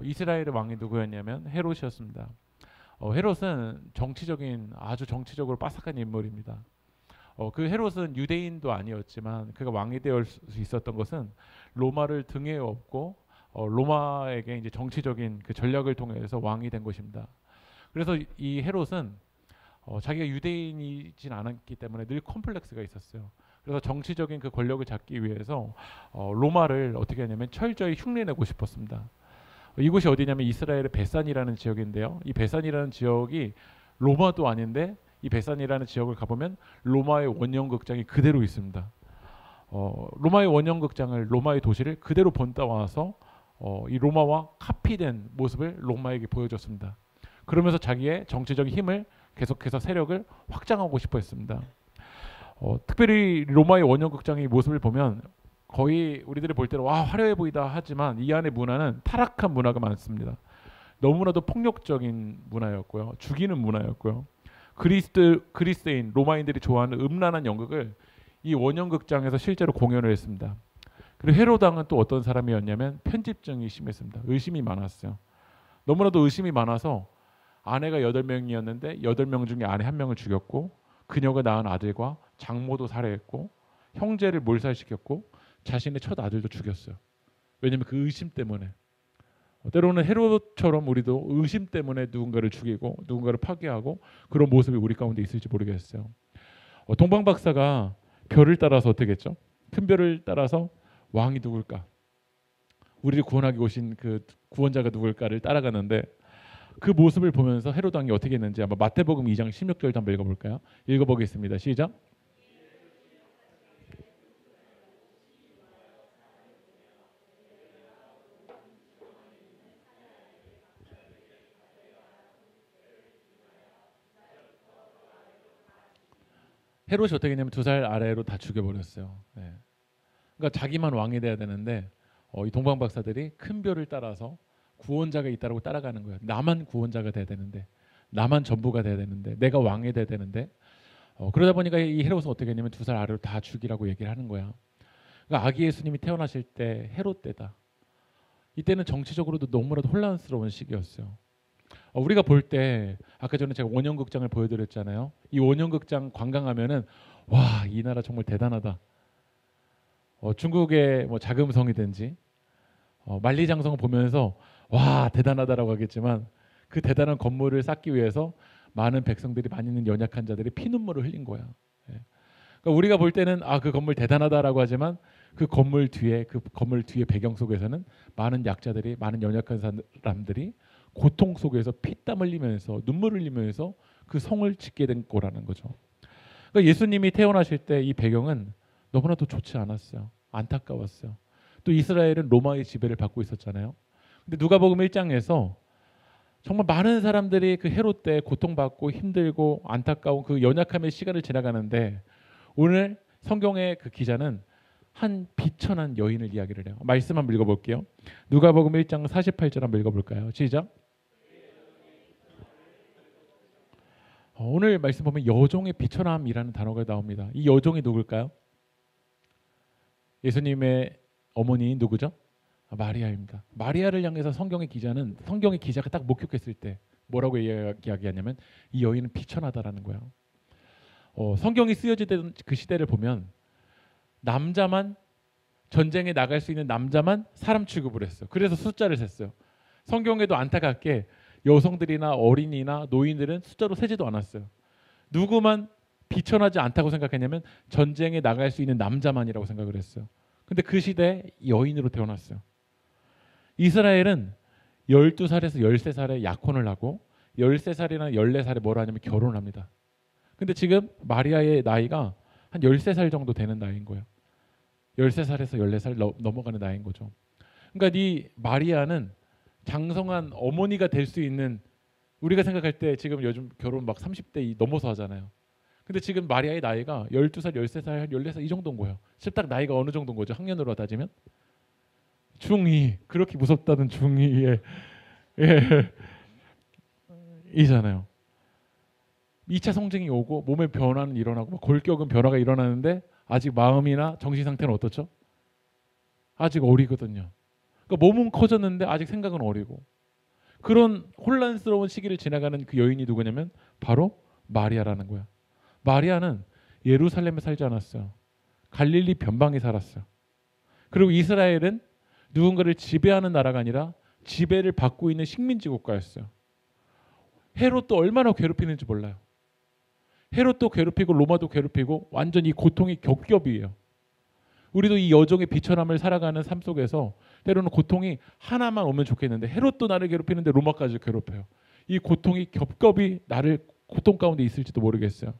이스라엘의 왕이 누구였냐면 헤롯이었습니다. 헤롯은 아주 정치적으로 빠삭한 인물입니다. 그 헤롯은 유대인도 아니었지만 그가 왕이 될 수 있었던 것은 로마를 등에 업고 로마에게 이제 정치적인 그 전략을 통해서 왕이 된 것입니다. 그래서 이 헤롯은 자기가 유대인이진 않았기 때문에 늘 컴플렉스가 있었어요. 그래서 정치적인 그 권력을 잡기 위해서 로마를 어떻게 하냐면 철저히 흉내내고 싶었습니다. 이곳이 어디냐면 이스라엘의 베산이라는 지역인데요. 이 베산이라는 지역이 로마도 아닌데 이 베산이라는 지역을 가보면 로마의 원형극장이 그대로 있습니다. 로마의 원형극장을 로마의 도시를 그대로 본따와서 이 로마와 카피된 모습을 로마에게 보여줬습니다. 그러면서 자기의 정치적인 힘을 계속해서 세력을 확장하고 싶어 했습니다. 특별히 로마의 원형극장의 모습을 보면 거의 우리들이 볼 때는 와 화려해 보이다 하지만 이 안의 문화는 타락한 문화가 많습니다. 너무나도 폭력적인 문화였고요. 죽이는 문화였고요. 그리스인 로마인들이 좋아하는 음란한 연극을 이 원형극장에서 실제로 공연을 했습니다. 그리고 헤롯 왕은 또 어떤 사람이었냐면 편집증이 심했습니다. 의심이 많았어요. 너무나도 의심이 많아서 아내가 8명이었는데 8명 중에 아내 1명을 죽였고 그녀가 낳은 아들과 장모도 살해했고 형제를 몰살시켰고 자신의 첫 아들도 죽였어요. 왜냐하면 그 의심 때문에. 때로는 헤롯처럼 우리도 의심 때문에 누군가를 죽이고 누군가를 파괴하고 그런 모습이 우리 가운데 있을지 모르겠어요. 동방 박사가 별을 따라서 어떻게 했죠? 큰 별을 따라서 왕이 누굴까? 우리를 구원하기 오신 그 구원자가 누굴까를 따라가는데 그 모습을 보면서 헤롯 왕이 어떻게 했는지 한번 마태복음 2장 16절도 한번 읽어볼까요? 읽어보겠습니다. 시작. 헤롯이 어떻게 했냐면 2살 아래로 다 죽여버렸어요. 네. 그러니까 자기만 왕이 돼야 되는데 이 동방 박사들이 큰 별을 따라서 구원자가 있다고 따라가는 거예요. 나만 구원자가 돼야 되는데, 나만 전부가 돼야 되는데, 내가 왕이 돼야 되는데, 그러다 보니까 이 헤롯은 어떻게 했냐면 2살 아래로 다 죽이라고 얘기를 하는 거야. 그러니까 아기 예수님이 태어나실 때 헤롯 때다. 이때는 정치적으로도 너무나도 혼란스러운 시기였어요. 우리가 볼 때 아까 전에 제가 원형극장을 보여드렸잖아요. 이 원형극장 관광하면은 와, 이 나라 정말 대단하다. 중국의 뭐 자금성이든지 만리장성을 보면서 와 대단하다라고 하겠지만 그 대단한 건물을 쌓기 위해서 많은 백성들이 많이 있는 연약한 자들이 피눈물을 흘린 거야. 예. 그러니까 우리가 볼 때는 그 건물 대단하다라고 하지만 그 건물 뒤에 배경 속에서는 많은 약자들이 많은 연약한 사람들이 고통 속에서 피땀 흘리면서 눈물 흘리면서 그 성을 짓게 된 거라는 거죠. 그러니까 예수님이 태어나실 때 이 배경은 너무나도 좋지 않았어요. 안타까웠어요. 또 이스라엘은 로마의 지배를 받고 있었잖아요. 근데 누가복음 1장에서 정말 많은 사람들이 그 헤롯 때 고통받고 힘들고 안타까운 그 연약함의 시간을 지나가는데 오늘 성경의 그 기자는 한 비천한 여인을 이야기를 해요. 말씀 한번 읽어볼게요. 누가복음 1장 48절 한번 읽어볼까요? 시작. 오늘 말씀 보면 여종의 비천함이라는 단어가 나옵니다. 이 여종이 누굴까요? 예수님의 어머니 누구죠? 마리아입니다. 마리아를 향해서 성경의 기자가 딱 목격했을 때 뭐라고 이야기하냐면 이 여인은 비천하다라는 거예요. 성경이 쓰여지던 그 시대를 보면 남자만 전쟁에 나갈 수 있는 남자만 사람 취급을 했어요. 그래서 숫자를 셌어요. 성경에도 안타깝게 여성들이나 어린이나 노인들은 숫자로 세지도 않았어요. 누구만 비천하지 않다고 생각했냐면 전쟁에 나갈 수 있는 남자만이라고 생각을 했어요. 근데 그 시대에 여인으로 태어났어요. 이스라엘은 12살에서 13살에 약혼을 하고 13살이나 14살에 뭐라 하냐면 결혼을 합니다. 근데 지금 마리아의 나이가 한 13살 정도 되는 나이인 거예요. 13살에서 14살 넘어가는 나이인 거죠. 그러니까 이 마리아는 장성한 어머니가 될 수 있는, 우리가 생각할 때 지금 요즘 결혼 막 30대 넘어서 하잖아요. 근데 지금 마리아의 나이가 12살, 13살, 14살 이 정도인 거예요. 지금 딱 나이가 어느 정도인 거죠? 학년으로 따지면 중2, 그렇게 무섭다는 중2에 예, 이잖아요. 2차 성징이 오고 몸의 변화는 일어나고 골격은 변화가 일어나는데 아직 마음이나 정신 상태는 어떻죠? 아직 어리거든요. 그러니까 몸은 커졌는데 아직 생각은 어리고 그런 혼란스러운 시기를 지나가는 그 여인이 누구냐면 바로 마리아라는 거야. 마리아는 예루살렘에 살지 않았어요. 갈릴리 변방에 살았어요. 그리고 이스라엘은 누군가를 지배하는 나라가 아니라 지배를 받고 있는 식민지 국가였어요. 헤롯도 얼마나 괴롭히는지 몰라요. 헤롯도 괴롭히고 로마도 괴롭히고 완전 이 고통이 겹겹이에요. 우리도 이 여종의 비천함을 살아가는 삶 속에서 때로는 고통이 하나만 오면 좋겠는데 헤롯도 나를 괴롭히는데 로마까지 괴롭혀요. 이 고통이 겹겹이 나를 고통 가운데 있을지도 모르겠어요.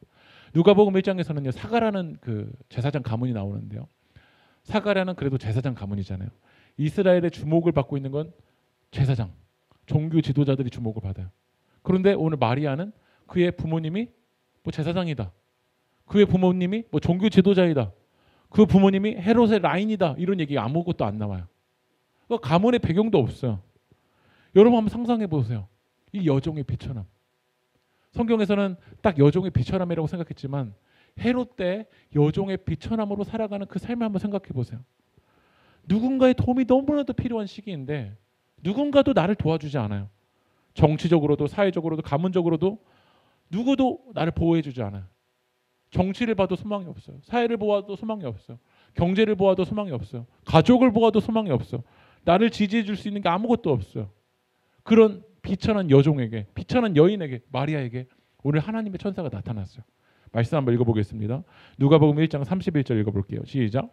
누가복음 1장에서는요. 사가라는 그 제사장 가문이 나오는데요. 사가랴는 그래도 제사장 가문이잖아요. 이스라엘의 주목을 받고 있는 건 제사장, 종교 지도자들이 주목을 받아요. 그런데 오늘 마리아는 그의 부모님이 뭐 제사장이다. 그의 부모님이 뭐 종교 지도자이다. 그 부모님이 헤롯의 라인이다. 이런 얘기 아무것도 안 나와요. 그러니까 가문의 배경도 없어요. 여러분 한번 상상해 보세요. 이 여종의 비천함. 성경에서는 딱 여종의 비천함이라고 생각했지만 헤롯 때 여종의 비천함으로 살아가는 그 삶을 한번 생각해 보세요. 누군가의 도움이 너무나도 필요한 시기인데 누군가도 나를 도와주지 않아요. 정치적으로도 사회적으로도 가문적으로도 누구도 나를 보호해주지 않아요. 정치를 봐도 소망이 없어요. 사회를 보아도 소망이 없어요. 경제를 보아도 소망이 없어요. 가족을 보아도 소망이 없어요. 나를 지지해 줄 수 있는 게 아무것도 없어요. 그런 비천한 여종에게, 비천한 여인에게, 마리아에게 오늘 하나님의 천사가 나타났어요. 말씀 한번 읽어보겠습니다. 누가복음 1장 31절 읽어볼게요. 시작.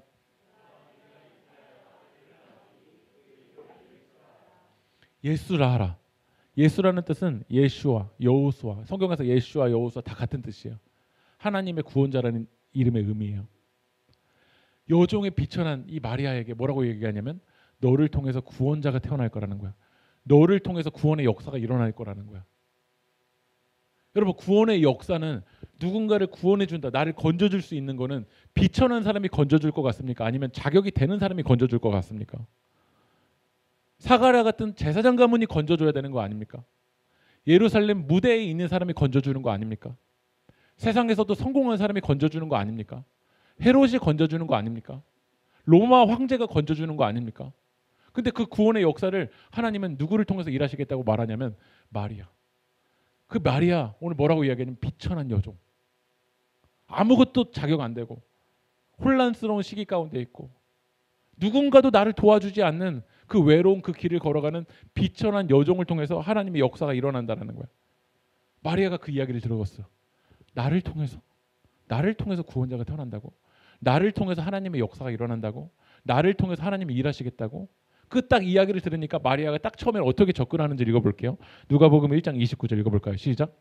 예수라 하라. 예수라는 뜻은 예슈아, 여호수아. 성경에서 예슈아, 여호수아 다 같은 뜻이에요. 하나님의 구원자라는 이름의 의미예요. 여종의 비천한 이 마리아에게 뭐라고 얘기하냐면 너를 통해서 구원자가 태어날 거라는 거야. 너를 통해서 구원의 역사가 일어날 거라는 거야. 여러분 구원의 역사는 누군가를 구원해 준다. 나를 건져줄 수 있는 거는 비천한 사람이 건져줄 것 같습니까? 아니면 자격이 되는 사람이 건져줄 것 같습니까? 사가랴 같은 제사장 가문이 건져줘야 되는 거 아닙니까? 예루살렘 무대에 있는 사람이 건져주는 거 아닙니까? 세상에서도 성공한 사람이 건져주는 거 아닙니까? 헤롯이 건져주는 거 아닙니까? 로마 황제가 건져주는 거 아닙니까? 근데 그 구원의 역사를 하나님은 누구를 통해서 일하시겠다고 말하냐면 마리아. 그 마리아 오늘 뭐라고 이야기하냐면 비천한 여종. 아무것도 자격 안 되고 혼란스러운 시기 가운데 있고 누군가도 나를 도와주지 않는 그 외로운 그 길을 걸어가는 비천한 여종을 통해서 하나님의 역사가 일어난다는 거야. 마리아가 그 이야기를 들었어. 나를 통해서 구원자가 태어난다고? 나를 통해서 하나님의 역사가 일어난다고? 나를 통해서 하나님이 일하시겠다고? 그 딱 이야기를 들으니까 마리아가 딱 처음에 어떻게 접근하는지 읽어볼게요. 누가복음 1장 29절 읽어볼까요? 시작.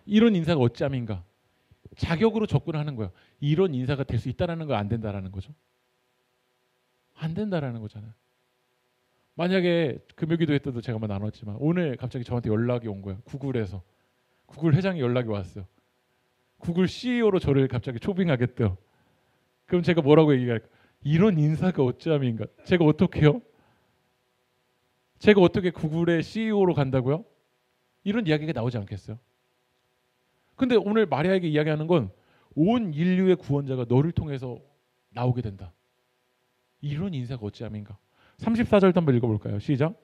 이런 인사가 어찌함인가? 자격으로 접근하는 거예요. 이런 인사가 될 수 있다라는 거 안 된다라는 거죠. 안 된다라는 거잖아요. 만약에 금요기도회 때도 제가 한번 나눴지만 오늘 갑자기 저한테 연락이 온 거예요. 구글에서. 구글 회장이 연락이 왔어요. 구글 CEO로 저를 갑자기 초빙하겠대요. 그럼 제가 뭐라고 얘기할까? 이런 인사가 어찌함인가? 제가 어떻게요? 제가 어떻게 구글의 CEO로 간다고요? 이런 이야기가 나오지 않겠어요? 근데 오늘 마리아에게 이야기하는 건 온 인류의 구원자가 너를 통해서 나오게 된다. 이런 인사가 어찌함인가? 34절도 한번 읽어볼까요? 시작.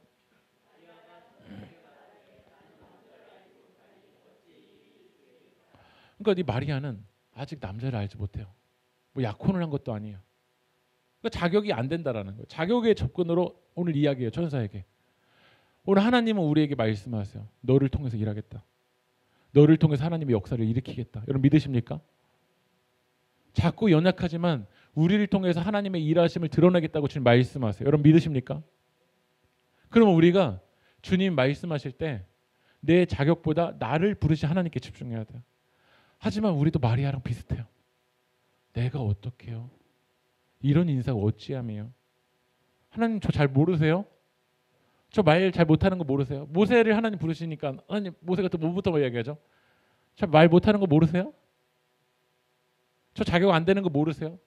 그러니까 이 마리아는 아직 남자를 알지 못해요. 뭐 약혼을 한 것도 아니에요. 그러니까 자격이 안 된다라는 거예요. 자격의 접근으로 오늘 이야기해요. 천사에게. 오늘 하나님은 우리에게 말씀하세요. 너를 통해서 일하겠다. 너를 통해서 하나님의 역사를 일으키겠다. 여러분 믿으십니까? 작고 연약하지만 우리를 통해서 하나님의 일하심을 드러내겠다고 주님 말씀하세요. 여러분 믿으십니까? 그러면 우리가 주님 말씀하실 때 내 자격보다 나를 부르시 하나님께 집중해야 돼요. 하지만 우리도 마리아랑 비슷해요. 내가 어떻게요? 이런 인사가 어찌함이에요? 하나님 저 잘 모르세요? 저 말 잘 못하는 거 모르세요? 모세를 하나님 부르시니까 하나님 모세가 또 뭐부터 이야기하죠? 저 말 못하는 거 모르세요? 저 자격 안 되는 거 모르세요?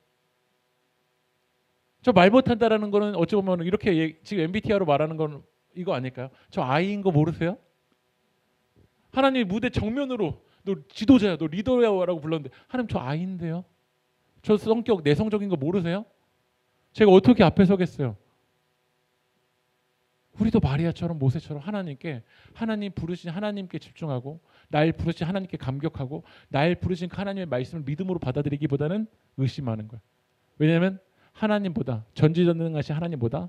저 말 못한다라는 거는 어찌 보면 이렇게 지금 MBTI로 말하는 건 이거 아닐까요? 저 아이인 거 모르세요? 하나님이 무대 정면으로 너 지도자야, 너 리더야라고 불렀는데 하나님 저 아이인데요? 저 성격 내성적인 거 모르세요? 제가 어떻게 앞에 서겠어요? 우리도 마리아처럼 모세처럼 하나님 부르신 하나님께 집중하고 날 부르신 하나님께 감격하고 날 부르신 하나님의 말씀을 믿음으로 받아들이기보다는 의심하는 거예요. 왜냐하면 하나님보다 전지전능하신 하나님보다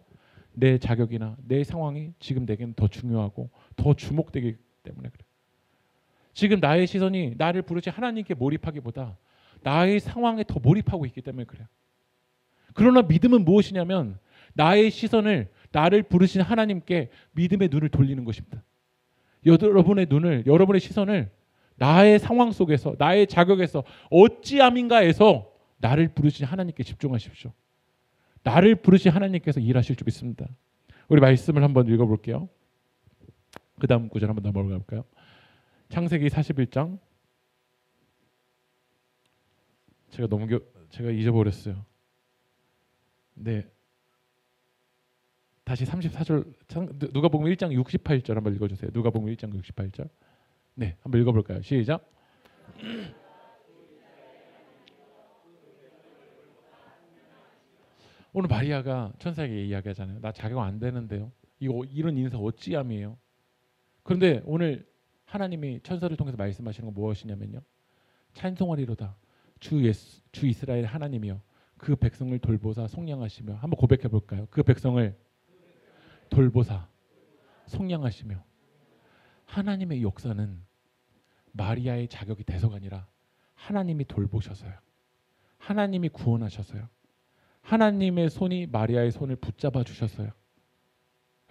내 자격이나 내 상황이 지금 내게는 더 중요하고 더 주목되기 때문에 그래요. 지금 나의 시선이 나를 부르신 하나님께 몰입하기보다 나의 상황에 더 몰입하고 있기 때문에 그래요. 그러나 믿음은 무엇이냐면 나의 시선을 나를 부르신 하나님께 믿음의 눈을 돌리는 것입니다. 여러분의 시선을 나의 상황 속에서 나의 자격에서 어찌함인가에서 나를 부르신 하나님께 집중하십시오. 나를 부르신 하나님께서 일하실 줄 믿습니다. 우리 말씀을 한번 읽어볼게요. 그 다음 구절 한번 넘어가 볼까요? 창세기 41장. 제가 잊어버렸어요. 네. 다시 34절 누가복음 1장 68절 한번 읽어주세요. 누가복음 1장 68절. 네, 한번 읽어볼까요? 시작. 오늘 마리아가 천사에게 이야기하잖아요. 나 자격 안 되는데요. 이런 인사 어찌함이에요. 그런데 오늘 하나님이 천사를 통해서 말씀하시는 건 무엇이냐면요. 찬송하리로다. 주 이스라엘 하나님이여 그 백성을 돌보사 속량하시며. 한번 고백해 볼까요? 그 백성을 돌보사 속량하시며. 하나님의 역사는 마리아의 자격이 돼서가 아니라 하나님이 돌보셔서요. 하나님이 구원하셔서요. 하나님의 손이 마리아의 손을 붙잡아 주셨어요.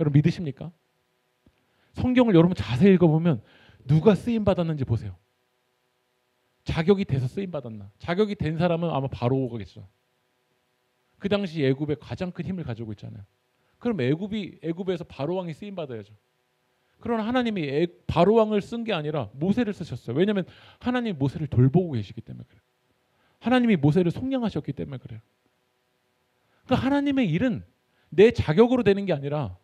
여러분 믿으십니까? 성경을 여러분 자세히 읽어보면 누가 쓰임 받았는지 보세요. 자격이 돼서 쓰임 받았나? 자격이 된 사람은 아마 바로오겠죠. 그 당시 애굽의 가장 큰 힘을 가지고 있잖아요. 그럼 애굽에서 바로왕이 쓰임 받아야죠. 그러나 하나님이 바로왕을 쓴 게 아니라 모세를 쓰셨어요. 왜냐하면 하나님이 모세를 돌보고 계시기 때문에 그래요. 하나님이 모세를 속량하셨기 때문에 그래요. 그러니까 하나님의 일은 내 자격으로 되는 게 아니라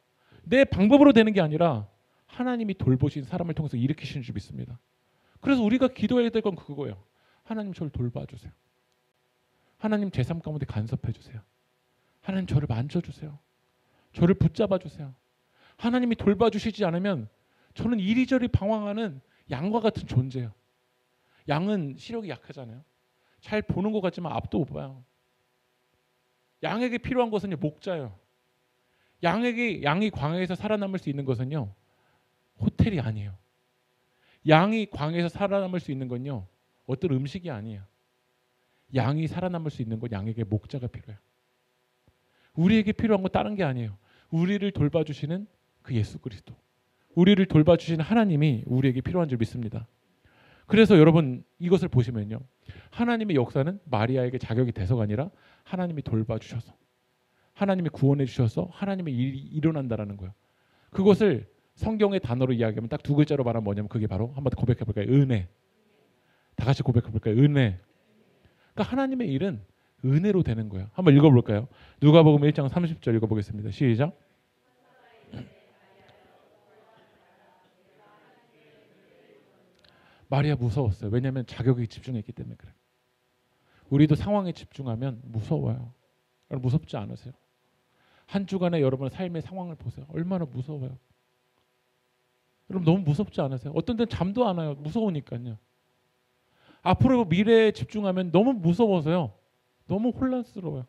내 방법으로 되는 게 아니라 하나님이 돌보신 사람을 통해서 일으키시는 줄 믿습니다. 그래서 우리가 기도해야 될 건 그거예요. 하나님 저를 돌봐주세요. 하나님 제 삶 가운데 간섭해 주세요. 하나님 저를 만져주세요. 저를 붙잡아 주세요. 하나님이 돌봐주시지 않으면 저는 이리저리 방황하는 양과 같은 존재예요. 양은 시력이 약하잖아요. 잘 보는 것 같지만 앞도 못 봐요. 양에게 필요한 것은요, 목자예요. 양이 광야에서 살아남을 수 있는 것은요, 호텔이 아니에요. 양이 광야에서 살아남을 수 있는 건요, 어떤 음식이 아니에요. 양이 살아남을 수 있는 건 양에게 목자가 필요해요. 우리에게 필요한 건 다른 게 아니에요. 우리를 돌봐주시는 그 예수 그리스도, 우리를 돌봐주시는 하나님이 우리에게 필요한 줄 믿습니다. 그래서 여러분 이것을 보시면요, 하나님의 역사는 마리아에게 자격이 돼서가 아니라 하나님이 돌봐주셔서, 하나님이 구원해 주셔서 하나님의 일이 일어난다라는 거예요. 그것을 성경의 단어로 이야기하면 딱 두 글자로 말하면 뭐냐면 그게 바로 한번 고백해 볼까요? 은혜. 다 같이 고백해 볼까요? 은혜. 그러니까 하나님의 일은 은혜로 되는 거예요. 한번 읽어볼까요? 누가복음 1장 30절 읽어보겠습니다. 시작. 마리아 무서웠어요. 왜냐하면 자격에 집중했기 때문에 그래요. 우리도 상황에 집중하면 무서워요. 여러분 무섭지 않으세요? 한 주간의 여러분의 삶의 상황을 보세요. 얼마나 무서워요. 여러분 너무 무섭지 않으세요? 어떤 데는 잠도 안 와요. 무서우니까요. 앞으로 미래에 집중하면 너무 무서워서요. 너무 혼란스러워요.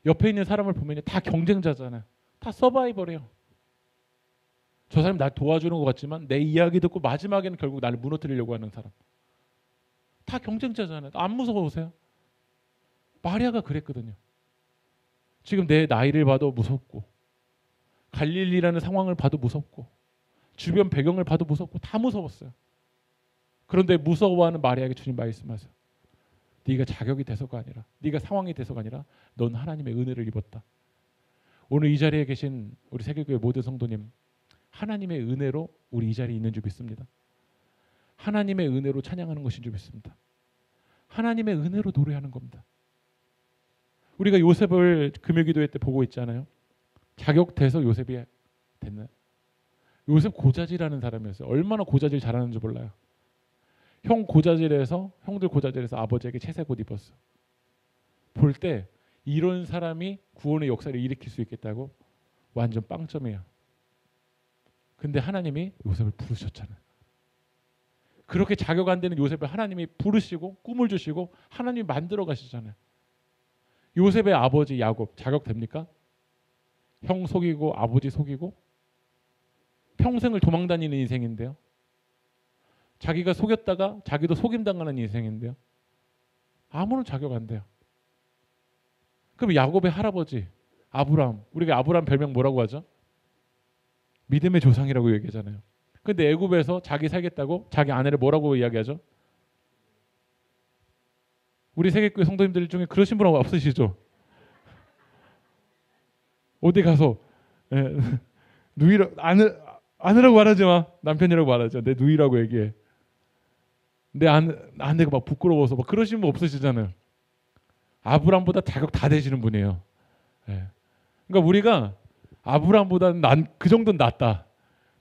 옆에 있는 사람을 보면 다 경쟁자잖아요. 다 서바이벌이에요. 저 사람이 날 도와주는 것 같지만 내 이야기 듣고 마지막에는 결국 나를 무너뜨리려고 하는 사람. 다 경쟁자잖아요. 안 무서우세요? 마리아가 그랬거든요. 지금 내 나이를 봐도 무섭고, 갈릴리라는 상황을 봐도 무섭고, 주변 배경을 봐도 무섭고, 다 무서웠어요. 그런데 무서워하는 마리아에게 주님 말씀하세요. 네가 자격이 돼서가 아니라, 네가 상황이 돼서가 아니라 넌 하나님의 은혜를 입었다. 오늘 이 자리에 계신 우리 세계교회 모든 성도님, 하나님의 은혜로 우리 이 자리에 있는 줄 믿습니다. 하나님의 은혜로 찬양하는 것인 줄 믿습니다. 하나님의 은혜로 노래하는 겁니다. 우리가 요셉을 금요기도회 때 보고 있잖아요. 자격돼서 요셉이 됐나요? 요셉 고자질하는 사람이었어요. 얼마나 고자질 잘하는지 몰라요. 형들 고자질해서 아버지에게 채색 옷 입었어. 볼 때 이런 사람이 구원의 역사를 일으킬 수 있겠다고 완전 빵점이에요. 근데 하나님이 요셉을 부르셨잖아요. 그렇게 자격 안 되는 요셉을 하나님이 부르시고 꿈을 주시고 하나님이 만들어 가시잖아요. 요셉의 아버지 야곱 자격 됩니까? 형 속이고 아버지 속이고 평생을 도망다니는 인생인데요. 자기가 속였다가 자기도 속임당하는 인생인데요. 아무런 자격 안 돼요. 그럼 야곱의 할아버지 아브람, 우리가 아브람 별명 뭐라고 하죠? 믿음의 조상이라고 얘기하잖아요. 근데 애굽에서 자기 살겠다고 자기 아내를 뭐라고 이야기하죠? 우리 세계교회 성도님들 중에 그러신 분 없으시죠? 어디 가서 누이라 아내라고 말하지 마. 남편이라고 말하죠. 내 누이라고 얘기해. 내 아내가 막 부끄러워서 막 그러신 분 없으시잖아요. 아브람보다 자격 다 되시는 분이에요. 예. 그러니까 우리가 아브람보다는 그 정도는 낫다.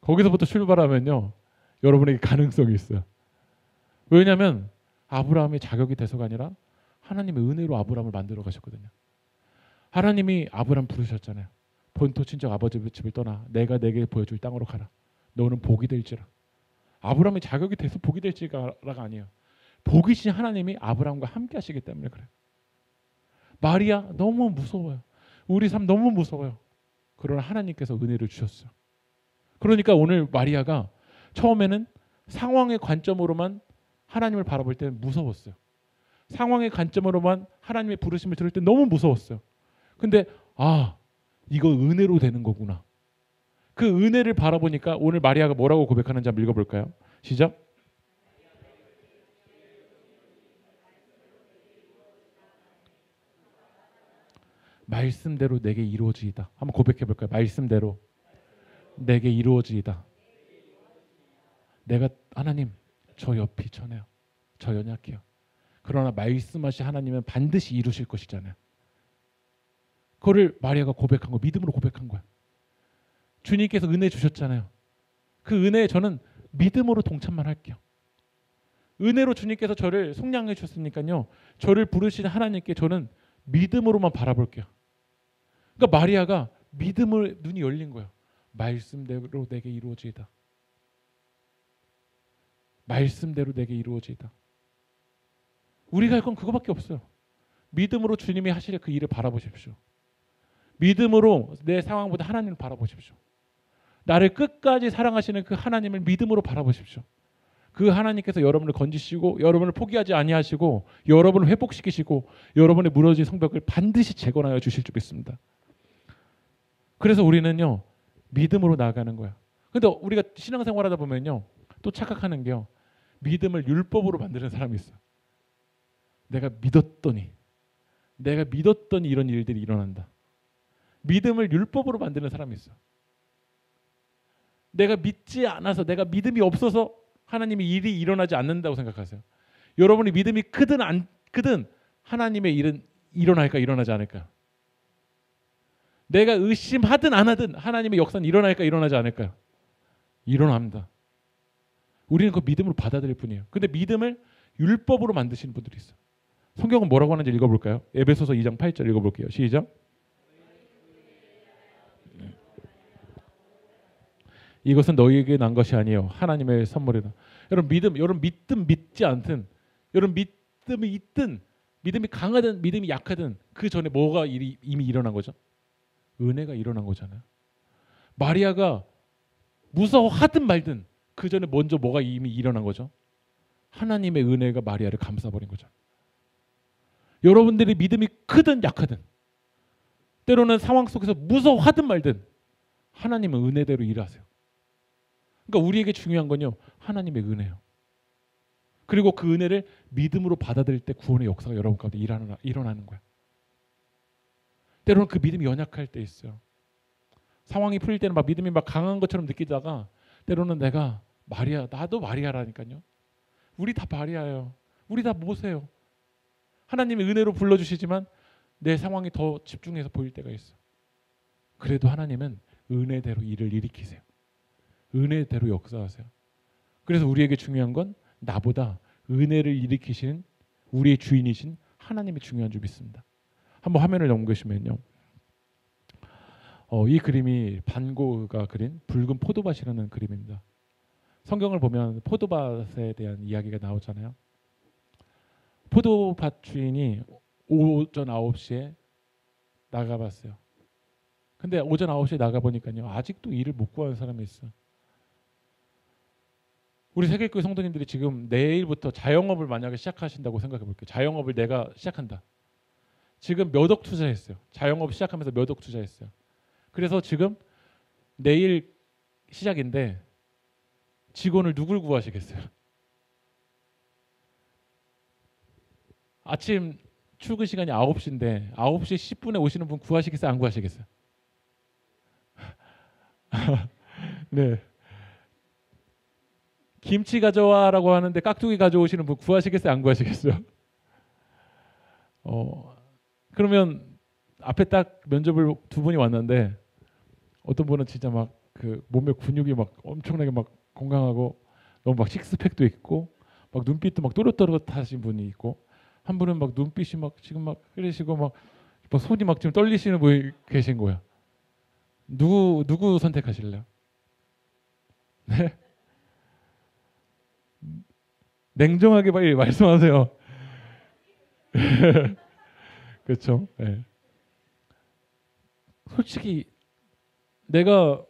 거기서부터 출발하면요. 여러분에게 가능성이 있어요. 왜냐하면 아브라함이 자격이 돼서가 아니라 하나님의 은혜로 아브라함을 만들어 가셨거든요. 하나님이 아브라함 부르셨잖아요. 본토 친척 아버지 집을 떠나 내가 내게 보여줄 땅으로 가라. 너는 복이 될지라. 아브라함이 자격이 돼서 복이 될지가 아니에요. 복이신 하나님이 아브라함과 함께 하시기 때문에 그래요. 마리아 너무 무서워요. 우리 삶 너무 무서워요. 그러나 하나님께서 은혜를 주셨어요. 그러니까 오늘 마리아가 처음에는 상황의 관점으로만 하나님을 바라볼 때는 무서웠어요. 상황의 관점으로만 하나님의 부르심을 들을 때 너무 무서웠어요. 근데 이거 은혜로 되는 거구나. 그 은혜를 바라보니까 오늘 마리아가 뭐라고 고백하는지 한번 읽어볼까요? 시작. 말씀대로 내게 이루어지이다. 한번 고백해볼까요? 말씀대로 내게 이루어지이다. 내가 하나님 저 옆이 천해요. 저 연약해요. 그러나 말씀하신 하나님은 반드시 이루실 것이잖아요. 그거를 마리아가 고백한 거, 믿음으로 고백한 거야. 주님께서 은혜 주셨잖아요. 그 은혜에 저는 믿음으로 동참만 할게요. 은혜로 주님께서 저를 속량해 주셨으니까요. 저를 부르신 하나님께 저는 믿음으로만 바라볼게요. 그러니까 마리아가 믿음을 눈이 열린 거예요. 말씀대로 내게 이루어지이다. 말씀대로 내게 이루어지이다. 우리가 할 건 그거밖에 없어요. 믿음으로 주님이 하실 그 일을 바라보십시오. 믿음으로 내 상황보다 하나님을 바라보십시오. 나를 끝까지 사랑하시는 그 하나님을 믿음으로 바라보십시오. 그 하나님께서 여러분을 건지시고 여러분을 포기하지 아니하시고 여러분을 회복시키시고 여러분의 무너진 성벽을 반드시 재건하여 주실 줄 믿습니다. 그래서 우리는요. 믿음으로 나아가는 거야. 근데 우리가 신앙생활하다 보면요. 또 착각하는 게요. 믿음을 율법으로 만드는 사람이 있어요. 내가 믿었더니 이런 일들이 일어난다. 믿음을 율법으로 만드는 사람이 있어요. 내가 믿지 않아서 내가 믿음이 없어서 하나님의 일이 일어나지 않는다고 생각하세요. 여러분이 믿음이 크든 안 크든 하나님의 일은 일어날까 일어나지 않을까? 내가 의심하든 안 하든 하나님의 역사는 일어날까 일어나지 않을까요? 일어납니다. 우리는 그 믿음으로 받아들일 뿐이에요. 근데 믿음을 율법으로 만드시는 분들이 있어요. 성경은 뭐라고 하는지 읽어볼까요? 에베소서 2장 8절 읽어볼게요. 시작. 이것은 너희에게 난 것이 아니에요. 하나님의 선물이다. 여러분 믿든 믿지 않든 여러분 믿음이 있든 믿음이 강하든 믿음이 약하든 그 전에 뭐가 이미 일어난 거죠? 은혜가 일어난 거잖아요. 마리아가 무서워하든 말든 그 전에 먼저 뭐가 이미 일어난 거죠? 하나님의 은혜가 마리아를 감싸버린 거죠. 여러분들이 믿음이 크든 약하든 때로는 상황 속에서 무서워하든 말든 하나님은 은혜대로 일하세요. 그러니까 우리에게 중요한 건요. 하나님의 은혜예요. 그리고 그 은혜를 믿음으로 받아들일 때 구원의 역사가 여러분 가운데 일어나는 거야. 때로는 그 믿음이 연약할 때 있어요. 상황이 풀릴 때는 막 믿음이 막 강한 것처럼 느끼다가 때로는 내가 마리아, 나도 마리아라니까요. 우리 다 마리아예요. 우리 다 모세요. 하나님의 은혜로 불러주시지만 내 상황이 더 집중해서 보일 때가 있어. 그래도 하나님은 은혜대로 일을 일으키세요. 은혜대로 역사하세요. 그래서 우리에게 중요한 건 나보다 은혜를 일으키시는 우리의 주인이신 하나님이 중요한 줄 믿습니다. 한번 화면을 넘기시면요. 이 그림이 반 고흐가 그린 붉은 포도밭이라는 그림입니다. 성경을 보면 포도밭에 대한 이야기가 나오잖아요. 포도밭 주인이 오전 9시에 나가봤어요. 근데 오전 9시에 나가보니까요. 아직도 일을 못 구하는 사람이 있어요. 우리 세계교회 성도님들이 지금 내일부터 자영업을 만약에 시작하신다고 생각해 볼게요. 자영업을 내가 시작한다. 지금 몇 억 투자했어요. 자영업 시작하면서 몇 억 투자했어요. 그래서 지금 내일 시작인데 직원을 누굴 구하시겠어요? 아침 출근 시간이 9시인데 9시 10분에 오시는 분 구하시겠어요? 안 구하시겠어요? 네. 김치 가져와라고 하는데 깍두기 가져오시는 분 구하시겠어요? 안 구하시겠어요? 그러면 앞에 딱 면접을 두 분이 왔는데 어떤 분은 진짜 막 그 몸에 근육이 막 엄청나게 막 건강하고 너무 막 식스팩도 있고 막 눈빛도 막 또렷또렷하신 분이 있고 한 분은 막 눈빛이 막 지금 막 흐리시고 막 손이 막 지금 떨리시는 분이 계신 거야. 누구 선택하실래요? 네? 냉정하게 빨리 말씀하세요. 그렇죠? 네. 솔직히 내가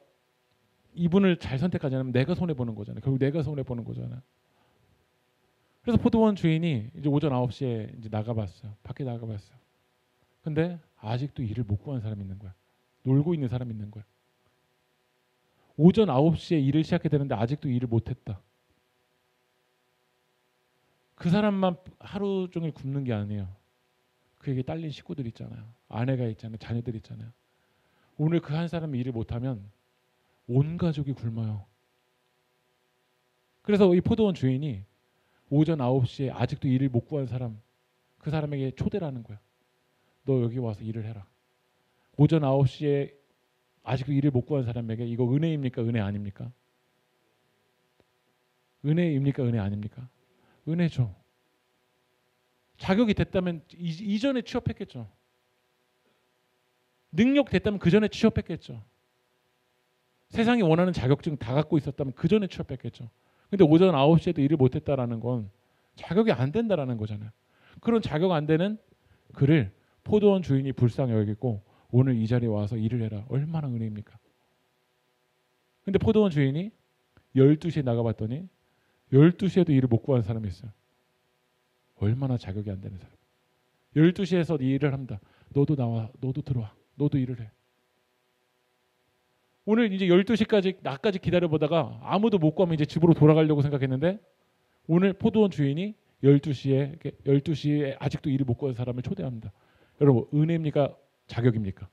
이분을 잘 선택하지 않으면 내가 손해 보는 거잖아요. 결국 내가 손해 보는 거잖아요. 그래서 포도원 주인이 이제 오전 9시에 이제 나가봤어요. 밖에 나가봤어요. 근데 아직도 일을 못 구하는 사람이 있는 거야. 놀고 있는 사람이 있는 거야. 오전 9시에 일을 시작해야 되는데 아직도 일을 못했다. 그 사람만 하루 종일 굶는 게 아니에요. 그에게 딸린 식구들 있잖아요. 아내가 있잖아요. 자녀들 있잖아요. 오늘 그 한 사람이 일을 못하면 온 가족이 굶어요. 그래서 이 포도원 주인이 오전 9시에 아직도 일을 못 구한 사람, 그 사람에게 초대를 하는 거야. 너 여기 와서 일을 해라. 오전 9시에 아직도 일을 못 구한 사람에게 이거 은혜입니까? 은혜 아닙니까? 은혜입니까? 은혜 아닙니까? 은혜죠. 자격이 됐다면 이전에 취업했겠죠. 능력 됐다면 그 전에 취업했겠죠. 세상이 원하는 자격증 다 갖고 있었다면 그 전에 취업했겠죠. 근데 오전 9시에도 일을 못했다라는 건 자격이 안 된다라는 거잖아요. 그런 자격 안 되는 그를 포도원 주인이 불쌍히 여기고 오늘 이 자리에 와서 일을 해라. 얼마나 은혜입니까? 근데 포도원 주인이 12시에 나가봤더니 12시에도 일을 못 구하는 사람이 있어요. 얼마나 자격이 안 되는 사람. 12시에서 일을 합니다. 너도 나와. 너도 들어와. 너도 일을 해. 오늘 이제 12시까지 나까지 기다려보다가 아무도 못 구하면 이제 집으로 돌아가려고 생각했는데 오늘 포도원 주인이 12시에 아직도 일을 못 구한 사람을 초대합니다. 여러분 은혜입니까? 자격입니까?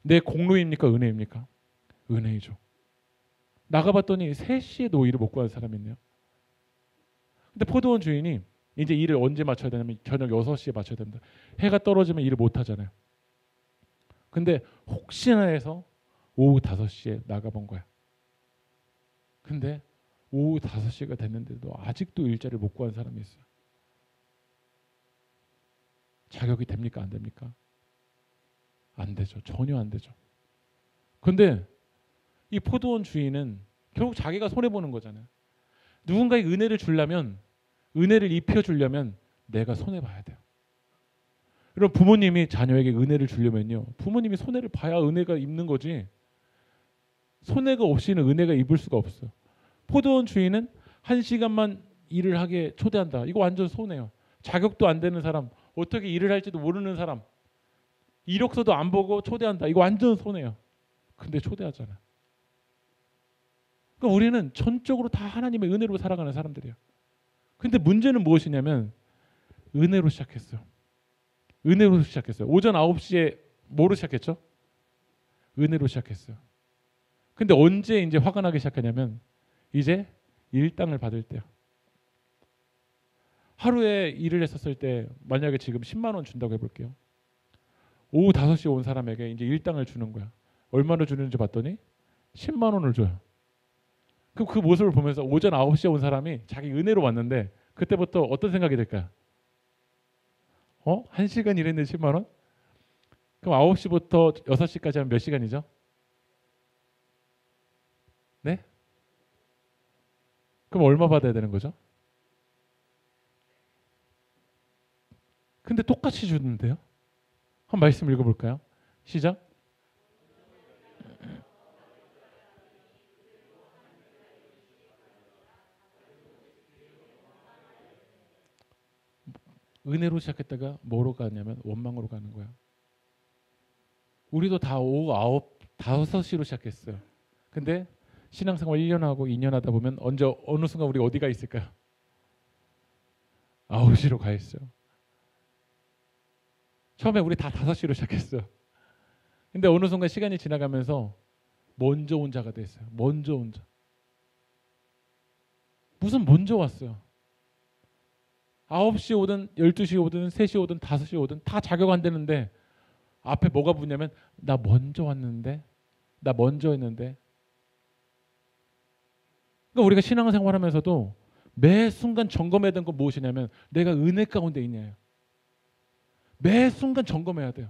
내 공로입니까? 은혜입니까? 은혜이죠. 나가봤더니 3시에도 일을 못 구한 사람이 있네요. 근데 포도원 주인이 이제 일을 언제 마쳐야 되냐면 저녁 6시에 마쳐야 됩니다. 해가 떨어지면 일을 못 하잖아요. 근데 혹시나 해서 오후 5시에 나가본 거야. 근데 오후 5시가 됐는데도 아직도 일자리를 못 구한 사람이 있어요. 자격이 됩니까? 안 됩니까? 안 되죠. 전혀 안 되죠. 근데 이 포도원 주인은 결국 자기가 손해보는 거잖아요. 누군가에게 은혜를 주려면 은혜를 입혀주려면 내가 손해봐야 돼요. 여러분 부모님이 자녀에게 은혜를 주려면요. 부모님이 손해를 봐야 은혜가 입는 거지. 손해가 없이는 은혜가 입을 수가 없어요. 포도원 주인은 1시간만 일을 하게 초대한다. 이거 완전 손해요. 자격도 안 되는 사람, 어떻게 일을 할지도 모르는 사람, 이력서도 안 보고 초대한다. 이거 완전 손해요. 근데 초대하잖아. 그러니까 우리는 전적으로 다 하나님의 은혜로 살아가는 사람들이에요. 근데 문제는 무엇이냐면 은혜로 시작했어요. 은혜로 시작했어요. 오전 9시에 뭐로 시작했죠? 은혜로 시작했어요. 근데 언제 이제 화가 나기 시작하냐면 이제 일당을 받을 때요. 하루에 일을 했었을 때 만약에 지금 10만 원 준다고 해볼게요. 오후 5시에 온 사람에게 이제 일당을 주는 거야. 얼마나 주는지 봤더니 10만 원을 줘요. 그럼 그 모습을 보면서 오전 9시에 온 사람이 자기 은혜로 왔는데 그때부터 어떤 생각이 들까요? 1시간 일했는데 10만 원? 그럼 9시부터 6시까지 하면 몇 시간이죠? 네? 그럼 얼마 받아야 되는 거죠? 근데 똑같이 주는데요? 한 말씀 읽어볼까요? 시작. 은혜로 시작했다가 뭐로 가냐면 원망으로 가는 거야. 우리도 다 오후 5시로 시작했어요. 근데 신앙생활 1년 하고 2년 하다 보면 어느 순간 우리 어디가 있을까요? 9시로 가 있어요. 처음에 우리 다 5시로 시작했어요. 근데 어느 순간 시간이 지나가면서 먼저 온 자가 됐어요. 먼저 온 자. 무슨 먼저 왔어요. 9시 오든 12시 오든 3시 오든 5시 오든 다 자격 안 되는데 앞에 뭐가 붙냐면 나 먼저 왔는데, 나 먼저 했는데. 그러니까 우리가 신앙생활하면서도 매 순간 점검해야 되는 건 무엇이냐면 내가 은혜 가운데 있냐요. 매 순간 점검해야 돼요.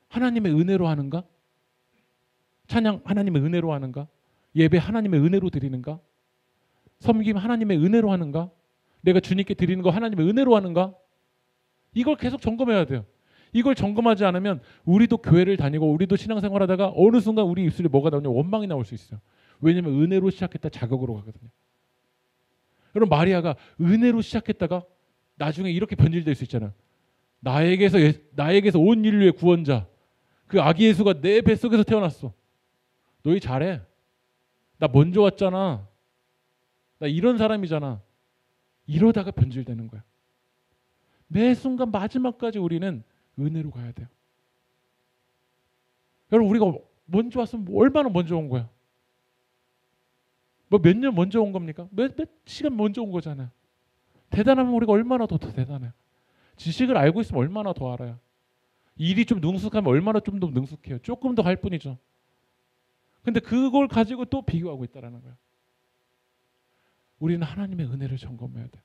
하나님의 은혜로 하는가? 찬양 하나님의 은혜로 하는가? 예배 하나님의 은혜로 드리는가? 섬김 하나님의 은혜로 하는가? 내가 주님께 드리는 거 하나님의 은혜로 하는가? 이걸 계속 점검해야 돼요. 이걸 점검하지 않으면 우리도 교회를 다니고 우리도 신앙생활하다가 어느 순간 우리 입술에 뭐가 나오냐 원망이 나올 수 있어요. 왜냐하면 은혜로 시작했다 자격으로 가거든요. 여러분 마리아가 은혜로 시작했다가 나중에 이렇게 변질될 수 있잖아요. 나에게서 온 인류의 구원자 그 아기 예수가 내 뱃속에서 태어났어. 너희 잘해. 나 먼저 왔잖아. 나 이런 사람이잖아. 이러다가 변질되는 거야. 매 순간 마지막까지 우리는 은혜로 가야 돼요. 여러분 우리가 먼저 왔으면 얼마나 먼저 온 거야? 뭐 몇 년 먼저 온 겁니까? 몇 시간 먼저 온 거잖아요. 대단하면 우리가 얼마나 더 대단해요. 지식을 알고 있으면 얼마나 더 알아요. 일이 좀 능숙하면 얼마나 좀 더 능숙해요. 조금 더 할 뿐이죠. 근데 그걸 가지고 또 비교하고 있다는 거예요. 우리는 하나님의 은혜를 점검해야 돼.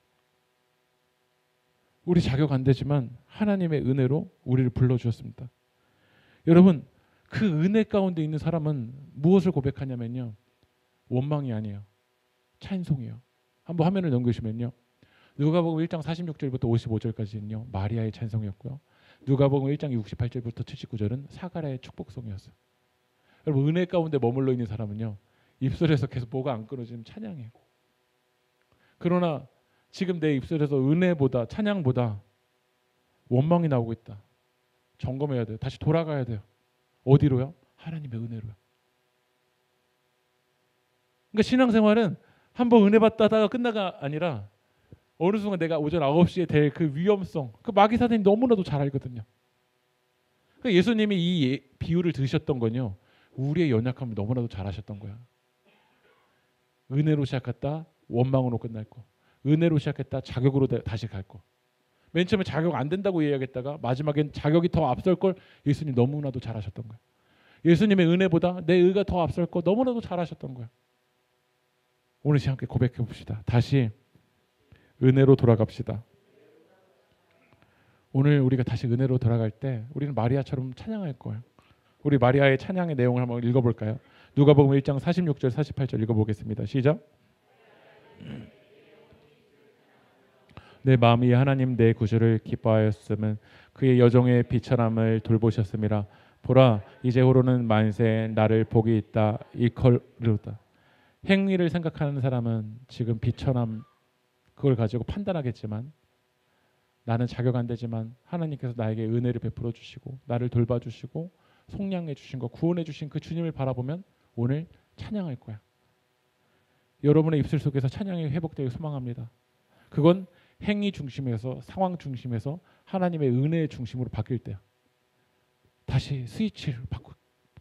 우리 자격 안 되지만 하나님의 은혜로 우리를 불러주셨습니다. 여러분 그 은혜 가운데 있는 사람은 무엇을 고백하냐면요. 원망이 아니에요. 찬송이에요. 한번 화면을 넘기시면요. 누가복음 1장 46절부터 55절까지는요. 마리아의 찬송이었고요. 누가복음 1장 68절부터 79절은 사가랴의 축복송이었어요. 여러분 은혜 가운데 머물러 있는 사람은요. 입술에서 계속 뭐가 안 끊어지면 찬양해요. 그러나 지금 내 입술에서 은혜보다 찬양보다 원망이 나오고 있다. 점검해야 돼요. 다시 돌아가야 돼요. 어디로요? 하나님의 은혜로요. 그러니까 신앙생활은 한번 은혜 받다가 끝나가 아니라 어느 순간 내가 오전 9시에 될 그 위험성, 그 마귀 사단이 너무나도 잘 알거든요. 그러니까 예수님이 이 비유를 들으셨던 건요. 우리의 연약함을 너무나도 잘 아셨던 거야. 은혜로 시작했다 원망으로 끝날 거. 은혜로 시작했다 자격으로 다시 갈 거. 맨 처음에 자격 안 된다고 이야기했다가 마지막엔 자격이 더 앞설 걸 예수님 너무나도 잘 하셨던 거야. 예수님의 은혜보다 내 의가 더 앞설 거 너무나도 잘 하셨던 거야. 오늘 함께 고백해 봅시다. 다시 은혜로 돌아갑시다. 오늘 우리가 다시 은혜로 돌아갈 때 우리는 마리아처럼 찬양할 거예요. 우리 마리아의 찬양의 내용을 한번 읽어볼까요? 누가복음 1장 46절 48절 읽어보겠습니다. 시작. 내 마음이 하나님 내 구주를 기뻐하였음은 그의 여종의 비천함을 돌보셨음이라. 보라 이제후로는 만세 나를 복이 있다 일컬으로다. 행위를 생각하는 사람은 지금 비천함 그걸 가지고 판단하겠지만 나는 자격 안 되지만 하나님께서 나에게 은혜를 베풀어 주시고 나를 돌봐주시고 속량해 주신 거 구원해 주신 그 주님을 바라보면 오늘 찬양할 거야. 여러분의 입술 속에서 찬양이 회복되길 소망합니다. 그건 행위 중심에서 상황 중심에서 하나님의 은혜의 중심으로 바뀔 때야. 다시 스위치를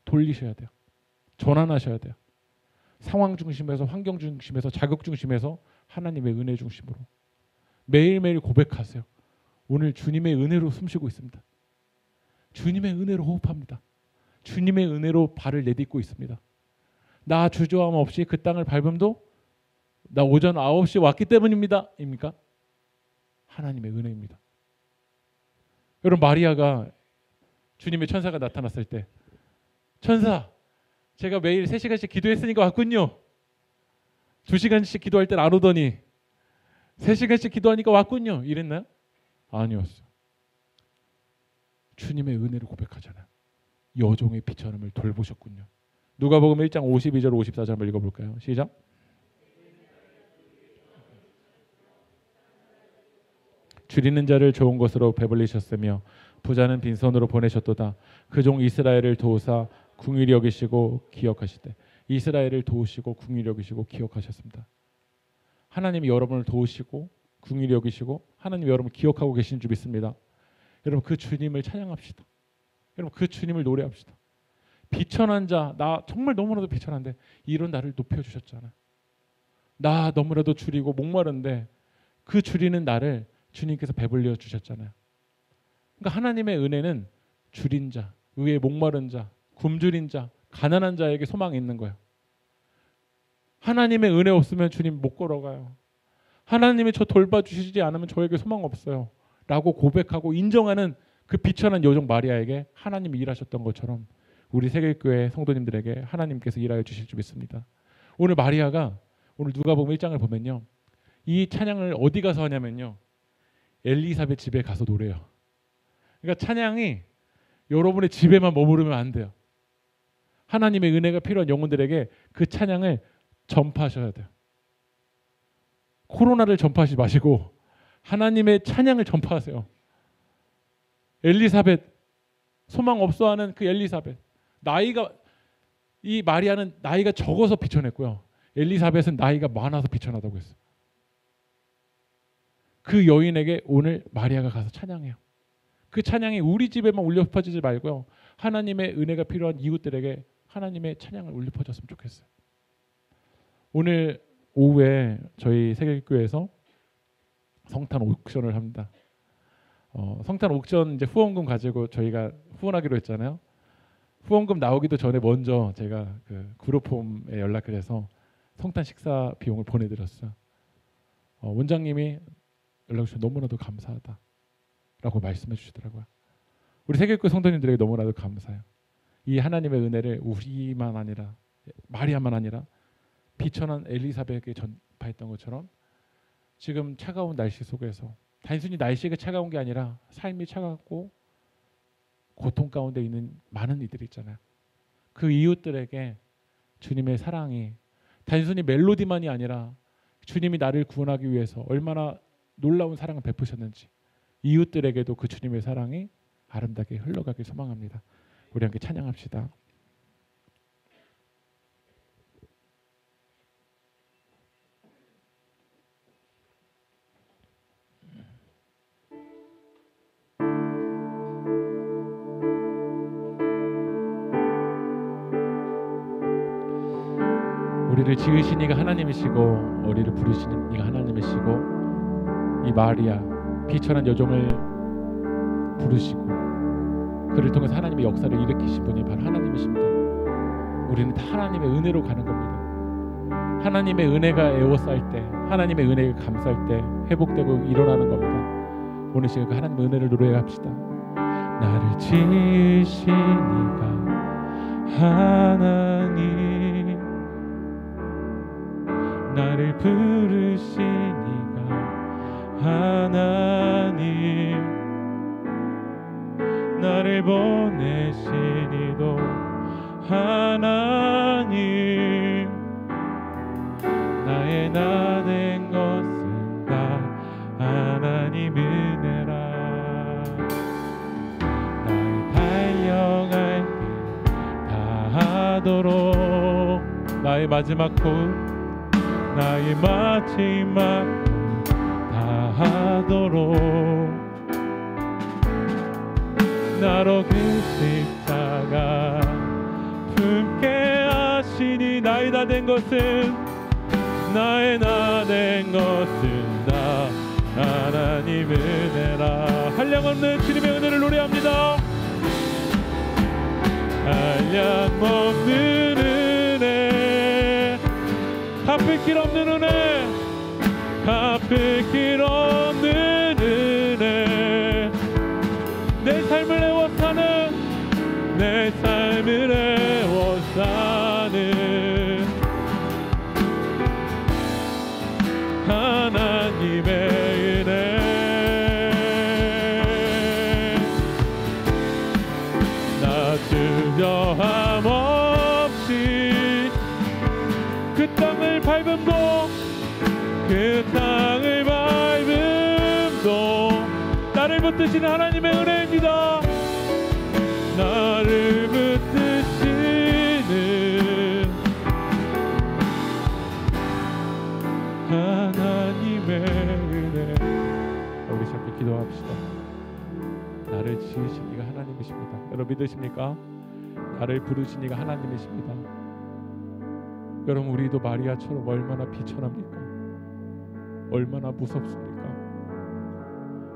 돌리셔야 돼요. 전환하셔야 돼요. 상황 중심에서 환경 중심에서 자격 중심에서 하나님의 은혜 중심으로 매일매일 고백하세요. 오늘 주님의 은혜로 숨쉬고 있습니다. 주님의 은혜로 호흡합니다. 주님의 은혜로 발을 내딛고 있습니다. 나 주저함 없이 그 땅을 밟음도 나 오전 9시에 왔기 때문입니다. 입니까? 하나님의 은혜입니다. 여러분, 마리아가 주님의 천사가 나타났을 때, 천사, 제가 매일 3시간씩 기도했으니까 왔군요. 2시간씩 기도할 땐 안 오더니 3시간씩 기도하니까 왔군요. 이랬나요? 아니었어요. 주님의 은혜를 고백하잖아요. 여종의 비천함을 돌보셨군요. 누가복음 1장 52절 54절 한번 읽어볼까요? 시작. 줄이는 자를 좋은 것으로 배불리셨으며 부자는 빈손으로 보내셨도다. 그 종 이스라엘을 도우사 궁휼히 여기시고 기억하시되. 이스라엘을 도우시고 궁휼히 여기시고 기억하셨습니다. 하나님이 여러분을 도우시고 궁휼히 여기시고 하나님이 여러분을 기억하고 계신 줄 믿습니다. 여러분, 그 주님을 찬양합시다. 여러분, 그 주님을 노래합시다. 비천한 자, 나 정말 너무나도 비천한데 이런 나를 높여주셨잖아요. 나 너무나도 줄이고 목마른데 그 줄이는 나를 주님께서 배불려 주셨잖아요. 그러니까 하나님의 은혜는 줄인 자, 의에 목마른 자, 굶주린 자, 가난한 자에게 소망이 있는 거예요. 하나님의 은혜 없으면 주님 못 걸어가요. 하나님이 저 돌봐주시지 않으면 저에게 소망 없어요 라고 고백하고 인정하는 그 비천한 여종 마리아에게 하나님이 일하셨던 것처럼 우리 세계교회 성도님들에게 하나님께서 일하여 주실 줄 믿습니다. 오늘 마리아가 오늘 누가복음 1장을 보면요, 이 찬양을 어디 가서 하냐면요, 엘리사벳 집에 가서 노래요. 그러니까 찬양이 여러분의 집에만 머무르면 안 돼요. 하나님의 은혜가 필요한 영혼들에게 그 찬양을 전파하셔야 돼요. 코로나를 전파하지 마시고 하나님의 찬양을 전파하세요. 엘리사벳, 소망 없어하는 그 엘리사벳, 이 마리아는 나이가 적어서 비천했고요, 엘리사벳은 나이가 많아서 비천하다고 했어요. 그 여인에게 오늘 마리아가 가서 찬양해요. 그 찬양이 우리 집에만 울려 퍼지지 말고요, 하나님의 은혜가 필요한 이웃들에게 하나님의 찬양을 울려 퍼졌으면 좋겠어요. 오늘 오후에 저희 세계교회에서 성탄 옥션을 합니다. 성탄 옥션 이제 후원금 가지고 저희가 후원하기로 했잖아요. 후원금 나오기도 전에 먼저 제가 그 그룹홈에 연락을 해서 성탄 식사 비용을 보내드렸어요. 원장님이 연락 주셔서 너무나도 감사하다라고 말씀해 주시더라고요. 우리 세계교회 성도님들에게 너무나도 감사해요. 이 하나님의 은혜를 우리만 아니라 마리아만 아니라 비천한 엘리사벳에게 전파했던 것처럼 지금 차가운 날씨 속에서 단순히 날씨가 차가운 게 아니라 삶이 차갑고 고통 가운데 있는 많은 이들이 있잖아요. 그 이웃들에게 주님의 사랑이 단순히 멜로디만이 아니라 주님이 나를 구원하기 위해서 얼마나 놀라운 사랑을 베푸셨는지 이웃들에게도 그 주님의 사랑이 아름답게 흘러가길 소망합니다. 우리 함께 찬양합시다. 우리를 지으신 이가 하나님이시고 우리를 부르시는 이가 하나님이시고 이 마리아 비천한 여종을 부르시고 그를 통해서 하나님의 역사를 일으키신 분이 바로 하나님이십니다. 우리는 다 하나님의 은혜로 가는 겁니다. 하나님의 은혜가 에워싸일 때, 하나님의 은혜가 감싸일 때 회복되고 일어나는 겁니다. 오늘 시간 그 하나님의 은혜를 노래합시다. 나를 지으신 이가 하나님, 나를 부르신 이가 하나님, 나를 보내신 이도 하나님, 나의 나 된 것은 다 하나님 은혜라. 나의 달려갈 길 다 하도록 나의 마지막 곧 나의 마지막 다 하도록 나로 그 십자가 품게 하시니 나의 다 된 것은 나의 나 된 것은 다 하나님 은혜라. 한량없는 주님의 은혜를 노래합니다. 한량없는 은혜, 갚을 길 없는 은혜, 갚을 길 없는 은혜, 내 삶을 애워싸는 하나님의 은혜. 나 주저함 없이 그 땅을 밟음도 그 땅을 밟음도 나를 붙드시는 하나님의 은혜입니다. 나를 붙드시는 하나님의 은혜. 우리 함께 기도합시다. 나를 지으신 이가 하나님이십니다. 여러분 믿으십니까? 나를 부르신 이가 하나님이십니다. 여러분 우리도 마리아처럼 얼마나 비천합니까? 얼마나 무섭습니까?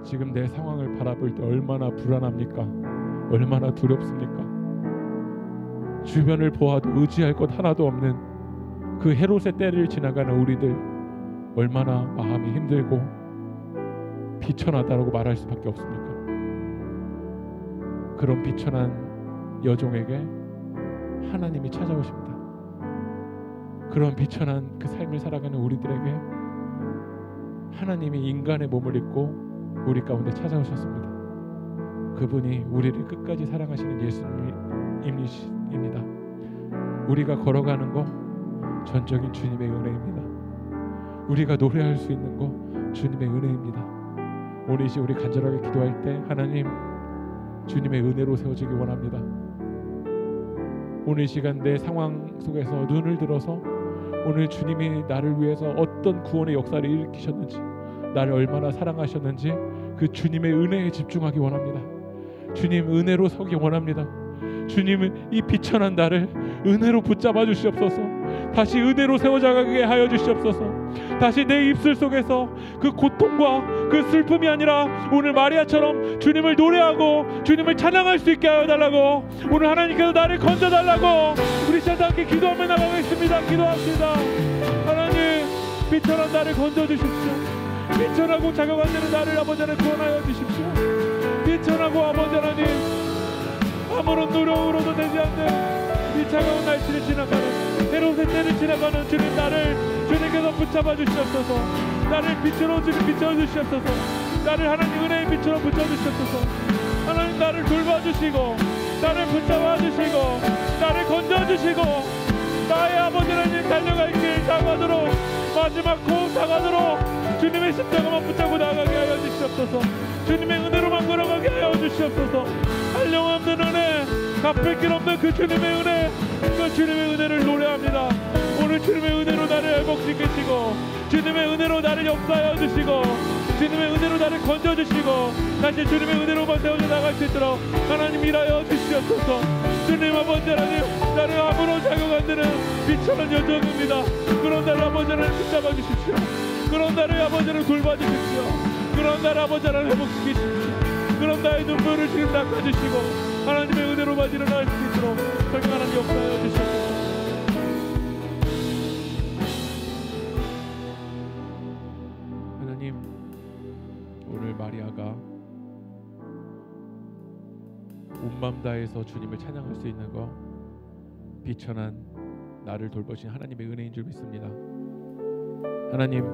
지금 내 상황을 바라볼 때 얼마나 불안합니까? 얼마나 두렵습니까? 주변을 보아도 의지할 것 하나도 없는 그 헤롯의 때를 지나가는 우리들 얼마나 마음이 힘들고 비천하다고 말할 수밖에 없습니까? 그런 비천한 여종에게 하나님이 찾아오십니다. 그런 비천한 그 삶을 살아가는 우리들에게 하나님이 인간의 몸을 입고 우리 가운데 찾아오셨습니다. 그분이 우리를 끝까지 사랑하시는 예수님이십니다. 우리가 걸어가는 거 전적인 주님의 은혜입니다. 우리가 노래할 수 있는 거 주님의 은혜입니다. 오늘 이 시간 우리 간절하게 기도할 때 하나님 주님의 은혜로 세워지기 원합니다. 오늘 이 시간 내 상황 속에서 눈을 들어서 오늘 주님이 나를 위해서 어떤 구원의 역사를 일으키셨는지, 나를 얼마나 사랑하셨는지 그 주님의 은혜에 집중하기 원합니다. 주님 은혜로 서기 원합니다. 주님은 이 비천한 나를 은혜로 붙잡아 주시옵소서. 다시 은혜로 세워져가게 하여 주시옵소서. 다시 내 입술 속에서 그 고통과 그 슬픔이 아니라 오늘 마리아처럼 주님을 노래하고 주님을 찬양할 수 있게 하여 달라고, 오늘 하나님께서 나를 건져달라고 우리 시간 함께 기도하며 나가겠습니다. 기도합시다. 하나님 비천한 나를 건져주십시오. 비천하고 자격 안 되는 나를 아버지 하나님 구원하여 주십시오. 비천하고 아버지 하나님 아무런 노력으로도 되지 않는 이 차가운 날씨를 지나가는 헤롯의 때를 지나가는 주님, 나를 주님께서 붙잡아 주시옵소서. 나를 빛으로 주님 비춰주시옵소서. 나를 하나님 은혜의 빛으로 붙여주시옵소서. 하나님 나를 돌봐주시고 나를 붙잡아 주시고 나를 건져주시고 나의 아버지 하나님 달려갈 길 다가도록 마지막 호흡 다가도록 주님의 십자가만 붙잡고 나가게 하여 주시옵소서. 주님의 은혜로만 걸어가게 하여 주시옵소서. 한량없는 은혜, 갚을 길 없는 그 주님의 은혜, 그 주님의 은혜를 노래합니다. 오늘 주님의 은혜로 나를 회복시키시고 주님의 은혜로 나를 역사하여 주시고 주님의 은혜로 나를 건져주시고 다시 주님의 은혜로만 세워져 나갈 수 있도록 하나님 일하여 주시옵소서. 주님 아버지 하나님, 나는 아무런 자격 안 되는 비천한 여정입니다. 그런 나를 아버지 하나님 붙잡아 주십시오. 그런 나를 아버지 하나님 돌봐주십시오. 그런 나를 아버지 하나님 회복시키십시오. 그런 나의 눈물을 지금 닦아주시고 하나님의 은혜로만 일어날 수 있도록 설령 하나님 역사하여 주시옵소서. 하나님, 오늘 마리아가 온 마음 다해서 주님을 찬양할 수 있는 거 비천한 나를 돌보신 하나님의 은혜인 줄 믿습니다. 하나님,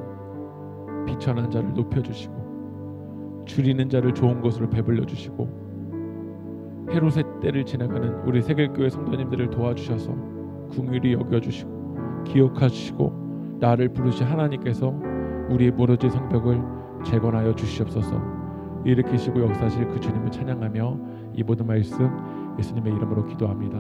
비천한 자를 높여주시고 줄이는 자를 좋은 것으로 배불려 주시고 헤롯의 때를 지나가는 우리 세길교회 성도님들을 도와주셔서 긍휼히 여겨주시고 기억하시고 나를 부르신 하나님께서 우리의 무너진 성벽을 재건하여 주시옵소서. 일으키시고 역사하실 그 주님을 찬양하며 이 모든 말씀 예수님의 이름으로 기도합니다.